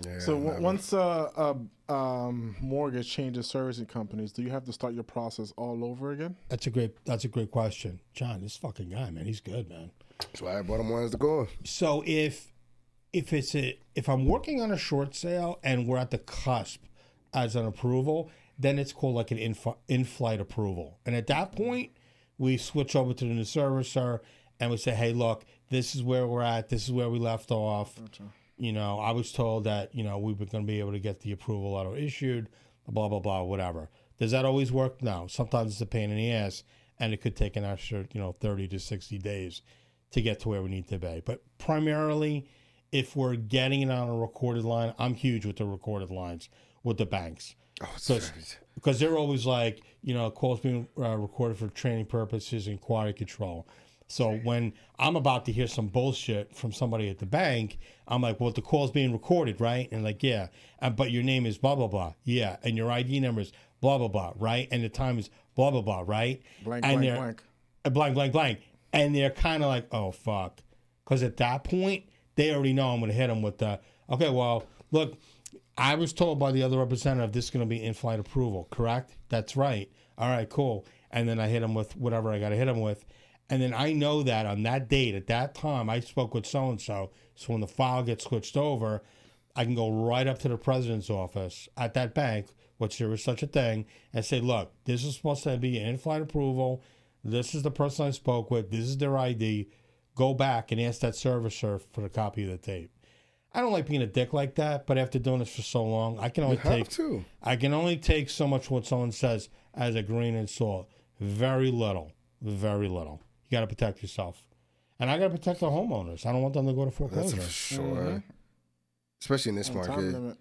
Yeah, So never. once a mortgage changes servicing companies, do you have to start your process all over again? That's a great question, John. This fucking guy, man, he's good, man. That's why I bought him one as the goal. So if I'm working on a short sale and we're at the cusp as an approval, then it's called like an in-flight approval. And at that point, we switch over to the new servicer and we say, hey, look, this is where we're at. This is where we left off. Gotcha. You know, I was told that, you know, we were going to be able to get the approval auto issued, blah, blah, blah, whatever. Does that always work? No. Sometimes it's a pain in the ass, and it could take an extra, 30 to 60 days to get to where we need to be. But primarily, if we're getting it on a recorded line, I'm huge with the recorded lines with the banks. Because they're always like, calls being recorded for training purposes and quality control. So when I'm about to hear some bullshit from somebody at the bank, I'm like, well, the call's being recorded, right? And like, yeah, but your name is blah, blah, blah. Yeah, and your ID number is blah, blah, blah, right? And the time is blah, blah, blah, right? Blank, and blank, blank. Blank, blank, blank. And they're kind of like, oh, fuck. Because at that point, they already know I'm going to hit them with the, okay, well, look, I was told by the other representative this is going to be in-flight approval, correct? That's right. All right, cool. And then I hit them with whatever I got to hit them with. And then I know that on that date, at that time, I spoke with so-and-so. So when the file gets switched over, I can go right up to the president's office at that bank, which there is such a thing, and say, look, this is supposed to be an in-flight approval. This is the person I spoke with. This is their ID. Go back and ask that servicer for a copy of the tape. I don't like being a dick like that, but after doing this for so long, I can only take so much what someone says as a grain of salt. Very little. Very little. You got to protect yourself. And I got to protect the homeowners. I don't want them to go to foreclosure. That's for sure. Especially in this market.